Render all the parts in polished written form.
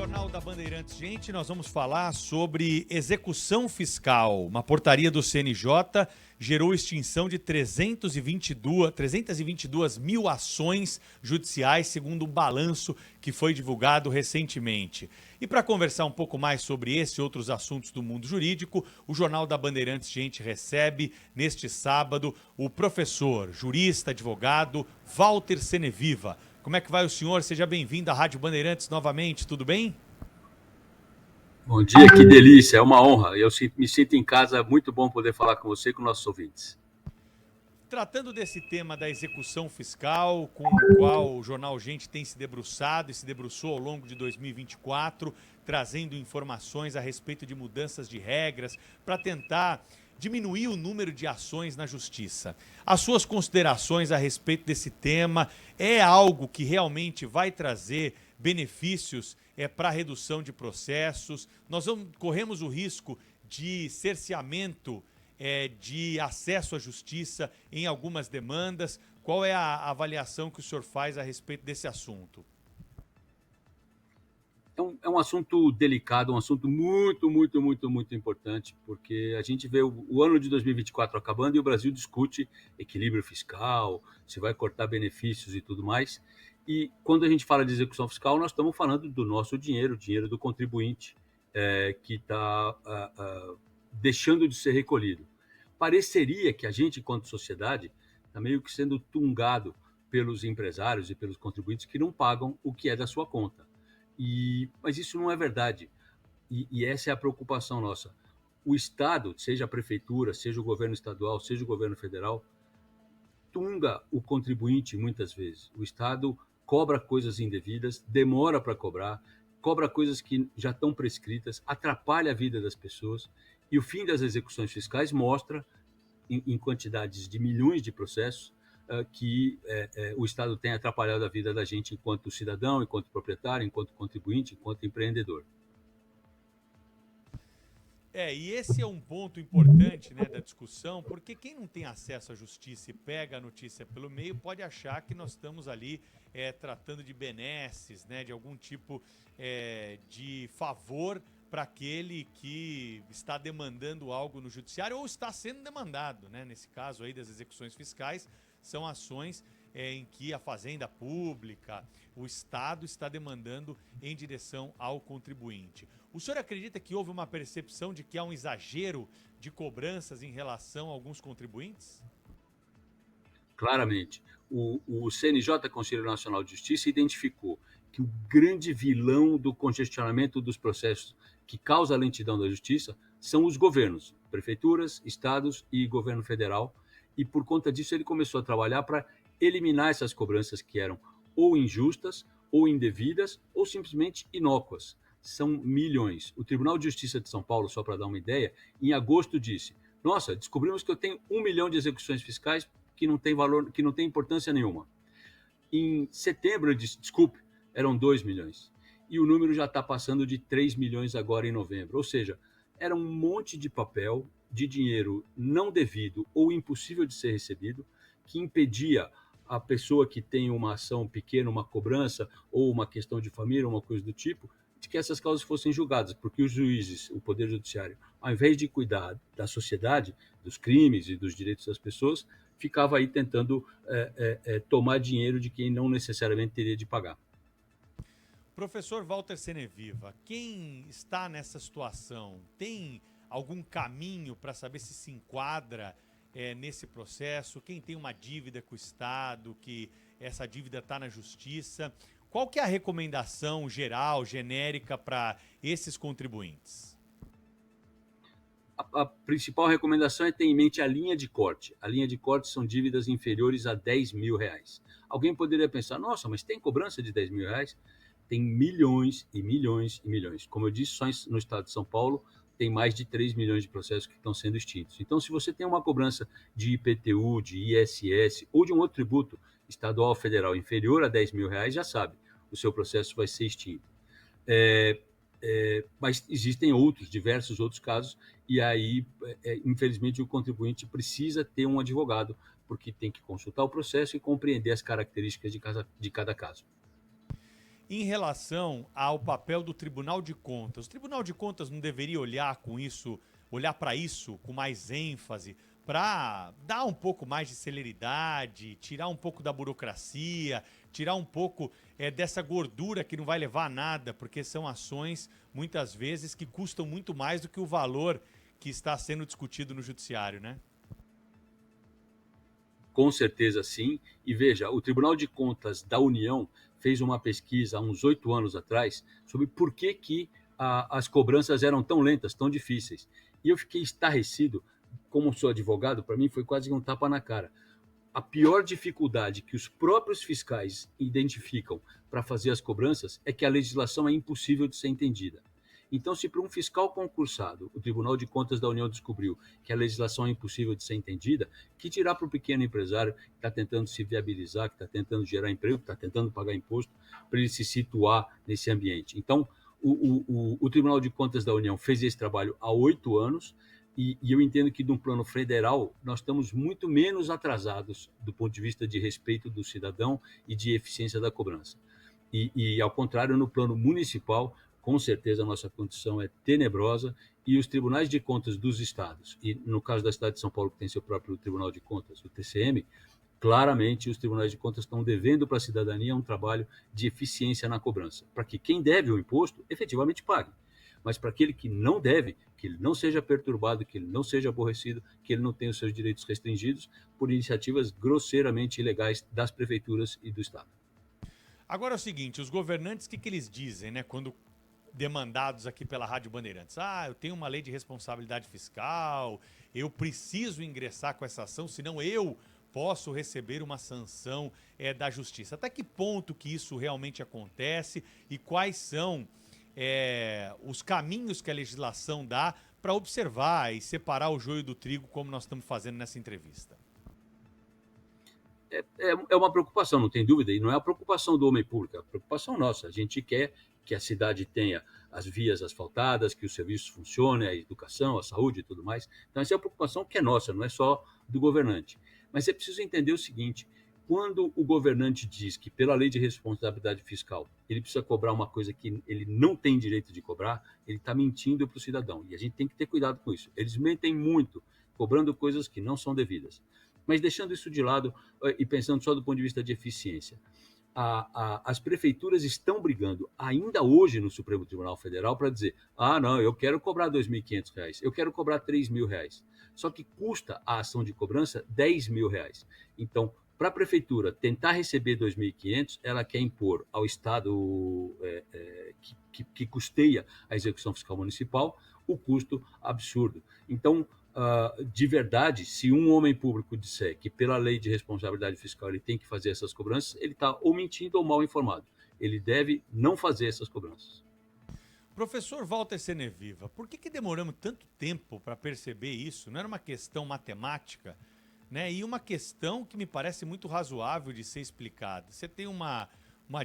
Jornal da Bandeirantes, gente, nós vamos falar sobre execução fiscal. Uma portaria do CNJ gerou extinção de 322 mil ações judiciais, segundo um balanço que foi divulgado recentemente. E para conversar um pouco mais sobre esse e outros assuntos do mundo jurídico, o Jornal da Bandeirantes, gente, recebe neste sábado o professor, jurista, advogado Walter Seneviva. Como é que vai o senhor? Seja bem-vindo à Rádio Bandeirantes novamente, tudo bem? Bom dia, que delícia, é uma honra. Eu me sinto em casa, muito bom poder falar com você e com nossos ouvintes. Tratando desse tema da execução fiscal, com o qual o Jornal Gente tem se debruçado e se debruçou ao longo de 2024, trazendo informações a respeito de mudanças de regras para tentar diminuir o número de ações na justiça. As suas considerações a respeito desse tema é algo que realmente vai trazer benefícios para a redução de processos? Nós corremos o risco de cerceamento de acesso à justiça em algumas demandas. Qual é a avaliação que o senhor faz a respeito desse assunto? É um assunto delicado, um assunto muito importante, porque a gente vê o ano de 2024 acabando e o Brasil discute equilíbrio fiscal, se vai cortar benefícios e tudo mais. E quando a gente fala de execução fiscal, nós estamos falando do nosso dinheiro, o dinheiro do contribuinte, que está deixando de ser recolhido. Pareceria que a gente, enquanto sociedade, está meio que sendo tungado pelos empresários e pelos contribuintes que não pagam o que é da sua conta. Mas isso não é verdade. E essa é a preocupação nossa. O Estado, seja a prefeitura, seja o governo estadual, seja o governo federal, tunga o contribuinte muitas vezes. O Estado cobra coisas indevidas, demora para cobra coisas que já estão prescritas, atrapalha a vida das pessoas. E o fim das execuções fiscais mostra, em quantidades de milhões de processos, que o Estado tem atrapalhado a vida da gente enquanto cidadão, enquanto proprietário, enquanto contribuinte, enquanto empreendedor. E esse é um ponto importante, né, da discussão, porque quem não tem acesso à justiça e pega a notícia pelo meio pode achar que nós estamos ali tratando de benesses, né, de algum tipo de favor para aquele que está demandando algo no judiciário ou está sendo demandado, né? Nesse caso aí das execuções fiscais, são ações em que a fazenda pública, o Estado está demandando em direção ao contribuinte. O senhor acredita que houve uma percepção de que há um exagero de cobranças em relação a alguns contribuintes? Claramente. O CNJ, Conselho Nacional de Justiça, identificou que o grande vilão do congestionamento dos processos que causa a lentidão da justiça são os governos, prefeituras, estados e governo federal, e por conta disso ele começou a trabalhar para eliminar essas cobranças que eram ou injustas, ou indevidas, ou simplesmente inócuas. São milhões. O Tribunal de Justiça de São Paulo, só para dar uma ideia, em agosto disse: nossa, descobrimos que eu tenho 1 milhão de execuções fiscais que não tem valor, que não tem importância nenhuma. Em setembro, eu disse: desculpe, eram 2 milhões. E o número já está passando de 3 milhões agora em novembro. Ou seja, era um monte de papel, de dinheiro não devido ou impossível de ser recebido, que impedia a pessoa que tem uma ação pequena, uma cobrança, ou uma questão de família, uma coisa do tipo, de que essas causas fossem julgadas, porque os juízes, o Poder Judiciário, ao invés de cuidar da sociedade, dos crimes e dos direitos das pessoas, ficava aí tentando tomar dinheiro de quem não necessariamente teria de pagar. Professor Walter Seneviva, quem está nessa situação tem algum caminho para saber se enquadra nesse processo? Quem tem uma dívida com o Estado, que essa dívida está na justiça, qual que é a recomendação geral, genérica para esses contribuintes? A principal recomendação é ter em mente a linha de corte. A linha de corte são dívidas inferiores a 10 mil reais. Alguém poderia pensar: nossa, mas tem cobrança de 10 mil reais? Tem milhões e milhões e milhões. Como eu disse, só no estado de São Paulo tem mais de 3 milhões de processos que estão sendo extintos. Então, se você tem uma cobrança de IPTU, de ISS ou de um outro tributo estadual ou federal inferior a 10 mil reais, já sabe, o seu processo vai ser extinto. Mas existem diversos outros casos, e aí, infelizmente, o contribuinte precisa ter um advogado, porque tem que consultar o processo e compreender as características de cada caso. Em relação ao papel do Tribunal de Contas, o Tribunal de Contas não deveria olhar para isso com mais ênfase, para dar um pouco mais de celeridade, tirar um pouco da burocracia, tirar um pouco dessa gordura que não vai levar a nada, porque são ações, muitas vezes, que custam muito mais do que o valor que está sendo discutido no judiciário, né? Com certeza sim. E veja, o Tribunal de Contas da União fez uma pesquisa há uns 8 anos atrás sobre por que as cobranças eram tão lentas, tão difíceis. E eu fiquei estarrecido, como sou advogado, para mim foi quase um tapa na cara. A pior dificuldade que os próprios fiscais identificam para fazer as cobranças é que a legislação é impossível de ser entendida. Então, se para um fiscal concursado, o Tribunal de Contas da União descobriu que a legislação é impossível de ser entendida, que dirá para o pequeno empresário que está tentando se viabilizar, que está tentando gerar emprego, que está tentando pagar imposto, para ele se situar nesse ambiente. Então, o Tribunal de Contas da União fez esse trabalho há 8 anos, e eu entendo que, no plano federal, nós estamos muito menos atrasados do ponto de vista de respeito do cidadão e de eficiência da cobrança. Ao contrário, no plano municipal, com certeza a nossa condição é tenebrosa, e os tribunais de contas dos estados, e no caso da cidade de São Paulo, que tem seu próprio Tribunal de Contas, o TCM, claramente os tribunais de contas estão devendo para a cidadania um trabalho de eficiência na cobrança, para que quem deve o imposto efetivamente pague. Mas para aquele que não deve, que ele não seja perturbado, que ele não seja aborrecido, que ele não tenha os seus direitos restringidos por iniciativas grosseiramente ilegais das prefeituras e do Estado. Agora é o seguinte, os governantes, o que eles dizem, né, quando demandados aqui pela Rádio Bandeirantes? Ah, eu tenho uma lei de responsabilidade fiscal, eu preciso ingressar com essa ação, senão eu posso receber uma sanção da justiça. Até que ponto que isso realmente acontece e quais são os caminhos que a legislação dá para observar e separar o joio do trigo, como nós estamos fazendo nessa entrevista? É uma preocupação, não tem dúvida, e não é a preocupação do homem público, é a preocupação nossa. A gente quer que a cidade tenha as vias asfaltadas, que os serviços funcionem, a educação, a saúde e tudo mais. Então, essa é uma preocupação que é nossa, não é só do governante. Mas é preciso entender o seguinte: quando o governante diz que, pela lei de responsabilidade fiscal, ele precisa cobrar uma coisa que ele não tem direito de cobrar, ele está mentindo para o cidadão. E a gente tem que ter cuidado com isso. Eles mentem muito, cobrando coisas que não são devidas. Mas deixando isso de lado e pensando só do ponto de vista de eficiência, as prefeituras estão brigando ainda hoje no Supremo Tribunal Federal para dizer: ah, não, eu quero cobrar R$ 2.500, eu quero cobrar R$ 3.000. Só que custa a ação de cobrança R$ 10.000. Então, para a prefeitura tentar receber 2.500, ela quer impor ao Estado que custeia a execução fiscal municipal o custo absurdo. Então, de verdade, se um homem público disser que, pela lei de responsabilidade fiscal, ele tem que fazer essas cobranças, ele está ou mentindo ou mal informado. Ele deve não fazer essas cobranças. Professor Walter Seneviva, por que demoramos tanto tempo para perceber isso? Não era uma questão matemática, né? E uma questão que me parece muito razoável de ser explicada. Você tem uma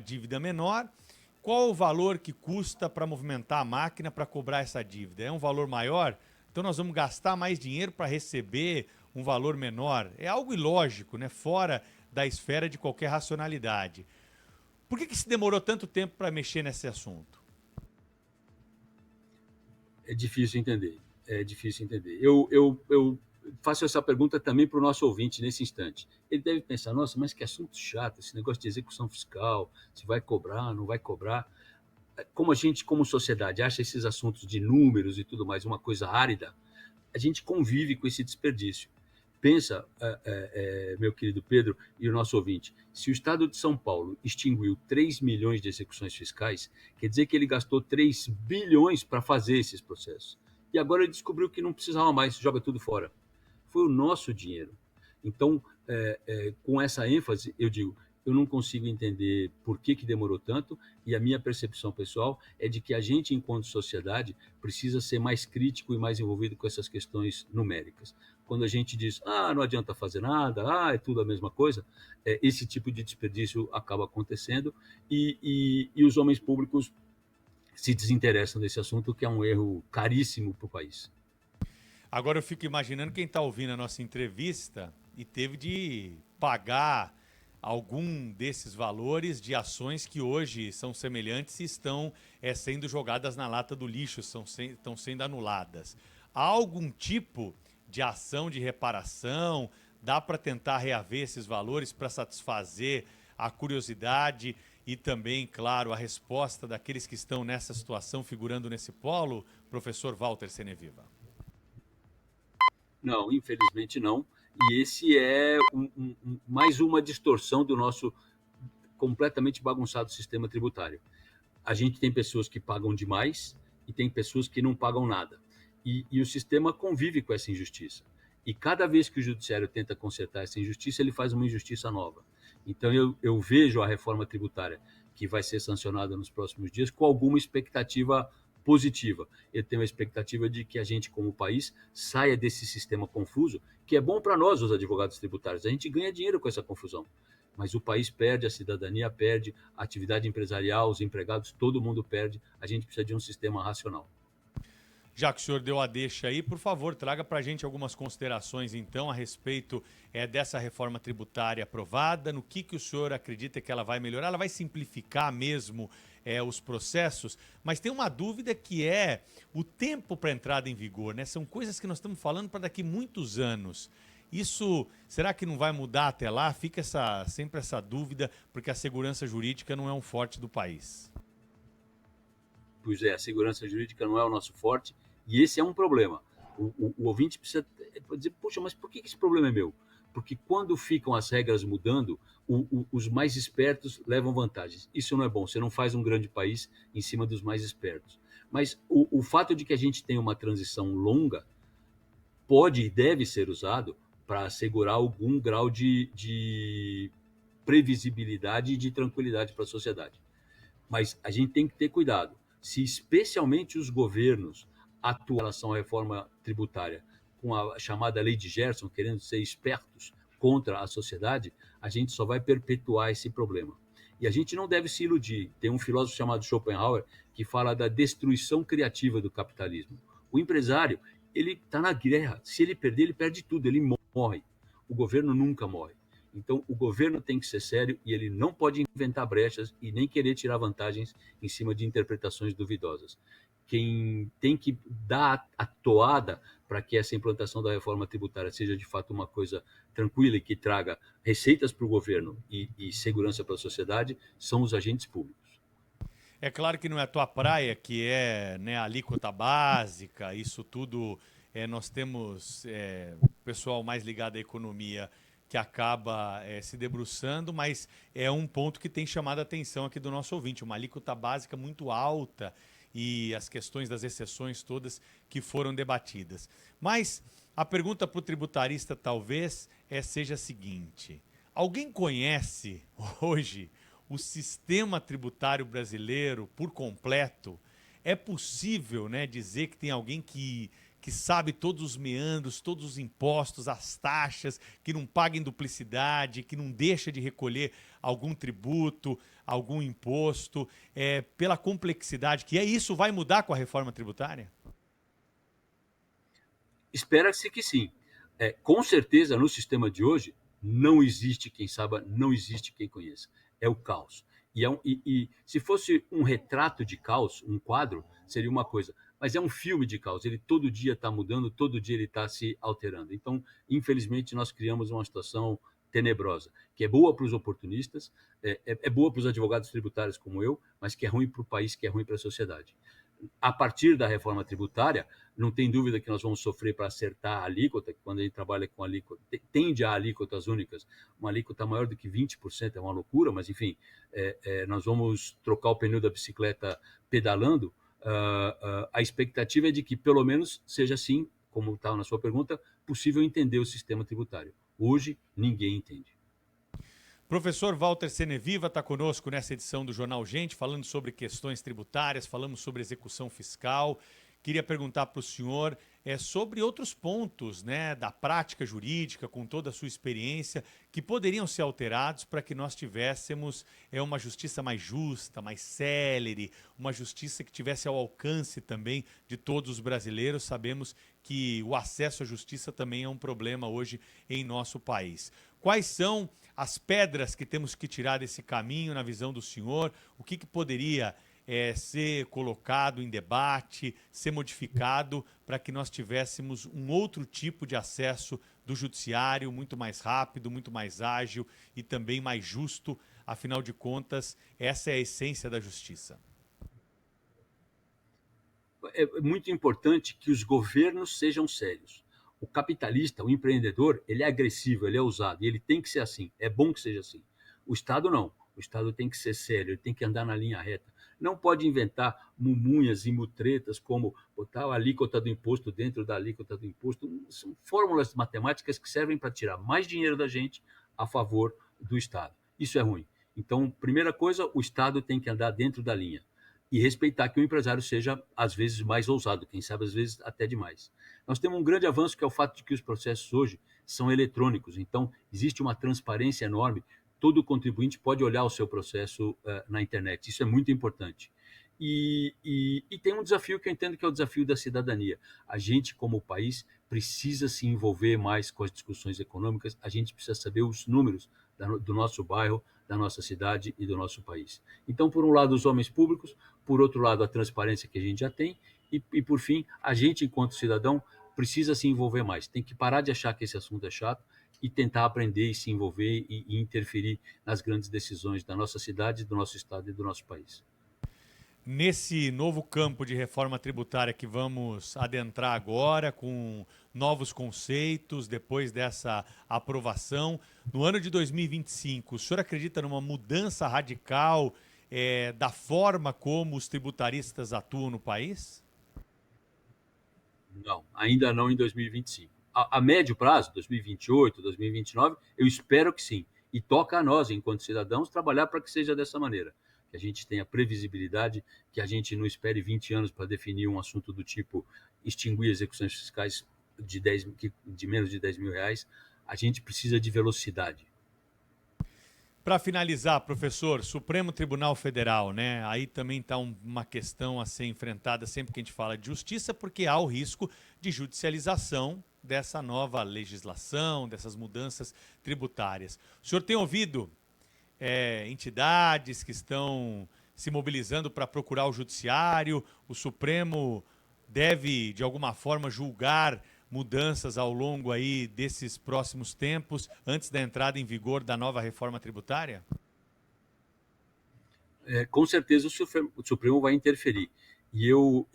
dívida menor, qual o valor que custa para movimentar a máquina para cobrar essa dívida? É um valor maior? Então nós vamos gastar mais dinheiro para receber um valor menor? É algo ilógico, né? Fora da esfera de qualquer racionalidade. Por que se demorou tanto tempo para mexer nesse assunto? É difícil entender. É difícil entender. Eu faço essa pergunta também para o nosso ouvinte nesse instante. Ele deve pensar: nossa, mas que assunto chato, esse negócio de execução fiscal, se vai cobrar, não vai cobrar. Como a gente, como sociedade, acha esses assuntos de números e tudo mais uma coisa árida, a gente convive com esse desperdício. Pensa, meu querido Pedro e o nosso ouvinte, se o Estado de São Paulo extinguiu 3 milhões de execuções fiscais, quer dizer que ele gastou 3 bilhões para fazer esses processos. E agora ele descobriu que não precisava mais, joga tudo fora. Foi o nosso dinheiro. Então, com essa ênfase, eu digo: eu não consigo entender por que demorou tanto, e a minha percepção pessoal é de que a gente, enquanto sociedade, precisa ser mais crítico e mais envolvido com essas questões numéricas. Quando a gente diz: ah, não adianta fazer nada, ah, é tudo a mesma coisa, esse tipo de desperdício acaba acontecendo, e os homens públicos se desinteressam desse assunto, que é um erro caríssimo para o país. Agora eu fico imaginando quem está ouvindo a nossa entrevista e teve de pagar algum desses valores de ações que hoje são semelhantes e estão sendo jogadas na lata do lixo, estão sendo anuladas. Há algum tipo de ação de reparação? Dá para tentar reaver esses valores para satisfazer a curiosidade e também, claro, a resposta daqueles que estão nessa situação, figurando nesse polo, professor Walter Seneviva? Não, infelizmente não. E esse é mais uma distorção do nosso completamente bagunçado sistema tributário. A gente tem pessoas que pagam demais e tem pessoas que não pagam nada. E o sistema convive com essa injustiça. E cada vez que o judiciário tenta consertar essa injustiça, ele faz uma injustiça nova. Então eu vejo a reforma tributária que vai ser sancionada nos próximos dias com alguma expectativa positiva. Eu tenho a expectativa de que a gente, como país, saia desse sistema confuso, que é bom para nós, os advogados tributários. A gente ganha dinheiro com essa confusão. Mas o país perde, a cidadania perde, a atividade empresarial, os empregados, todo mundo perde. A gente precisa de um sistema racional. Já que o senhor deu a deixa aí, por favor, traga para a gente algumas considerações, então, a respeito dessa reforma tributária aprovada, no que o senhor acredita que ela vai melhorar, ela vai simplificar mesmo os processos, mas tem uma dúvida que é o tempo para entrada em vigor, né? São coisas que nós estamos falando para daqui muitos anos. Isso, será que não vai mudar até lá? Fica sempre essa dúvida, porque a segurança jurídica não é um forte do país. Pois é, a segurança jurídica não é o nosso forte, e esse é um problema. O ouvinte precisa dizer, puxa, mas por que esse problema é meu? Porque quando ficam as regras mudando, os mais espertos levam vantagens. Isso não é bom, você não faz um grande país em cima dos mais espertos. Mas o fato de que a gente tem uma transição longa pode e deve ser usado para assegurar algum grau de previsibilidade e de tranquilidade para a sociedade. Mas a gente tem que ter cuidado. Se especialmente os governos atuam em relação à reforma tributária com a chamada lei de Gerson, querendo ser espertos contra a sociedade, a gente só vai perpetuar esse problema. E a gente não deve se iludir. Tem um filósofo chamado Schopenhauer que fala da destruição criativa do capitalismo. O empresário, ele está na guerra. Se ele perder, ele perde tudo, ele morre. O governo nunca morre. Então, o governo tem que ser sério e ele não pode inventar brechas e nem querer tirar vantagens em cima de interpretações duvidosas. Quem tem que dar a toada para que essa implantação da reforma tributária seja de fato uma coisa tranquila e que traga receitas para o governo e segurança para a sociedade são os agentes públicos. É claro que não é a tua praia, que é, né, a alíquota básica, isso tudo. Nós temos pessoal mais ligado à economia que acaba se debruçando, mas é um ponto que tem chamado a atenção aqui do nosso ouvinte, uma alíquota básica muito alta e as questões das exceções todas que foram debatidas. Mas a pergunta para o tributarista talvez seja a seguinte: alguém conhece hoje o sistema tributário brasileiro por completo? É possível, né, dizer que tem alguém que sabe todos os meandros, todos os impostos, as taxas, que não paga em duplicidade, que não deixa de recolher algum tributo, algum imposto, pela complexidade que isso vai mudar com a reforma tributária? Espera-se que sim. Com certeza, no sistema de hoje, não existe quem saiba, não existe quem conheça. É o caos. E se fosse um retrato de caos, um quadro, seria uma coisa. Mas é um filme de caos. Ele todo dia está mudando, todo dia ele está se alterando. Então, infelizmente, nós criamos uma situação tenebrosa, que é boa para os oportunistas, é boa para os advogados tributários como eu, mas que é ruim para o país, que é ruim para a sociedade. A partir da reforma tributária, não tem dúvida que nós vamos sofrer para acertar a alíquota, que quando a gente trabalha com alíquota, tende a alíquotas únicas, uma alíquota maior do que 20% é uma loucura, mas enfim, nós vamos trocar o pneu da bicicleta pedalando. A expectativa é de que pelo menos seja assim, como estava na sua pergunta, possível entender o sistema tributário. Hoje, ninguém entende. Professor Walter Seneviva está conosco nessa edição do Jornal Gente, falando sobre questões tributárias, falamos sobre execução fiscal. Queria perguntar para o senhor sobre outros pontos, né, da prática jurídica, com toda a sua experiência, que poderiam ser alterados para que nós tivéssemos uma justiça mais justa, mais célere, uma justiça que tivesse ao alcance também de todos os brasileiros. Sabemos que o acesso à justiça também é um problema hoje em nosso país. Quais são as pedras que temos que tirar desse caminho, na visão do senhor? O que poderia ser colocado em debate, ser modificado para que nós tivéssemos um outro tipo de acesso do judiciário, muito mais rápido, muito mais ágil e também mais justo? Afinal de contas, essa é a essência da justiça. É muito importante que os governos sejam sérios. O capitalista, o empreendedor, ele é agressivo, ele é ousado, e ele tem que ser assim. É bom que seja assim. O Estado não. O Estado tem que ser sério, ele tem que andar na linha reta. Não pode inventar mumunhas e mutretas como botar a alíquota do imposto dentro da alíquota do imposto. São fórmulas matemáticas que servem para tirar mais dinheiro da gente a favor do Estado. Isso é ruim. Então, primeira coisa, o Estado tem que andar dentro da linha e respeitar que o empresário seja, às vezes, mais ousado, quem sabe, às vezes, até demais. Nós temos um grande avanço, que é o fato de que os processos hoje são eletrônicos, então existe uma transparência enorme, todo contribuinte pode olhar o seu processo na internet, isso é muito importante. E tem um desafio que eu entendo que é o desafio da cidadania. A gente, como país, precisa se envolver mais com as discussões econômicas, a gente precisa saber os números do nosso bairro, da nossa cidade e do nosso país. Então, por um lado, os homens públicos, por outro lado, a transparência que a gente já tem, e por fim, a gente, enquanto cidadão, precisa se envolver mais. Tem que parar de achar que esse assunto é chato e tentar aprender e se envolver e interferir nas grandes decisões da nossa cidade, do nosso estado e do nosso país. Nesse novo campo de reforma tributária que vamos adentrar agora, com novos conceitos, depois dessa aprovação, no ano de 2025, o senhor acredita numa mudança radical da forma como os tributaristas atuam no país? Não, ainda não em 2025. A médio prazo, 2028, 2029, eu espero que sim. E toca a nós, enquanto cidadãos, trabalhar para que seja dessa maneira. Que a gente tenha previsibilidade, que a gente não espere 20 anos para definir um assunto do tipo extinguir execuções fiscais de menos de 10 mil reais. A gente precisa de velocidade. Para finalizar, professor, Supremo Tribunal Federal, né? Aí também está uma questão a ser enfrentada sempre que a gente fala de justiça, porque há o risco de judicialização dessa nova legislação, dessas mudanças tributárias. O senhor tem ouvido entidades que estão se mobilizando para procurar o judiciário? O Supremo deve, de alguma forma, julgar mudanças ao longo aí desses próximos tempos, antes da entrada em vigor da nova reforma tributária? Com certeza o Supremo vai interferir. E eu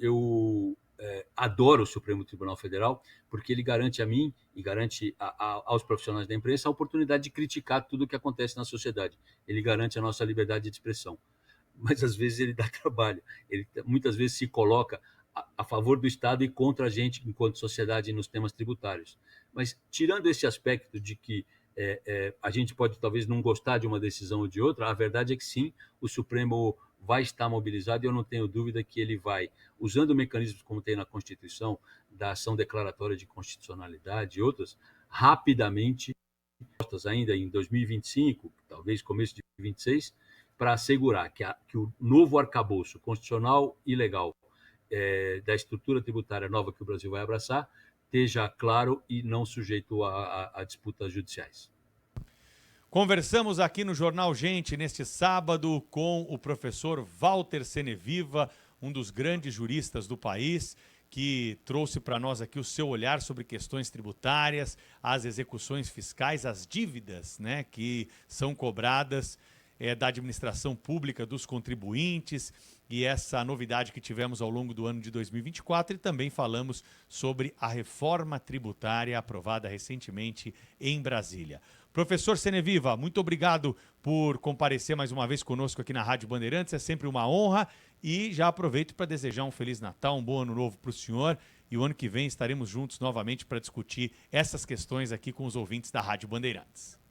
adoro o Supremo Tribunal Federal, porque ele garante a mim e garante aos profissionais da imprensa a oportunidade de criticar tudo o que acontece na sociedade. Ele garante a nossa liberdade de expressão. Mas às vezes ele dá trabalho. Ele muitas vezes se coloca a favor do Estado e contra a gente enquanto sociedade nos temas tributários. Mas tirando esse aspecto de que a gente pode talvez não gostar de uma decisão ou de outra, a verdade é que sim, o Supremo vai estar mobilizado e eu não tenho dúvida que ele vai, usando mecanismos como tem na Constituição, da ação declaratória de constitucionalidade e outras, rapidamente, ainda em 2025, talvez começo de 2026, para assegurar que o novo arcabouço constitucional e legal da estrutura tributária nova que o Brasil vai abraçar esteja claro e não sujeito a disputas judiciais. Conversamos aqui no Jornal Gente, neste sábado, com o professor Walter Seneviva, um dos grandes juristas do país, que trouxe para nós aqui o seu olhar sobre questões tributárias, as execuções fiscais, as dívidas, né, que são cobradas da administração pública, dos contribuintes, e essa novidade que tivemos ao longo do ano de 2024, e também falamos sobre a reforma tributária aprovada recentemente em Brasília. Professor Seneviva, muito obrigado por comparecer mais uma vez conosco aqui na Rádio Bandeirantes, é sempre uma honra, e já aproveito para desejar um Feliz Natal, um bom ano novo para o senhor, e o ano que vem estaremos juntos novamente para discutir essas questões aqui com os ouvintes da Rádio Bandeirantes.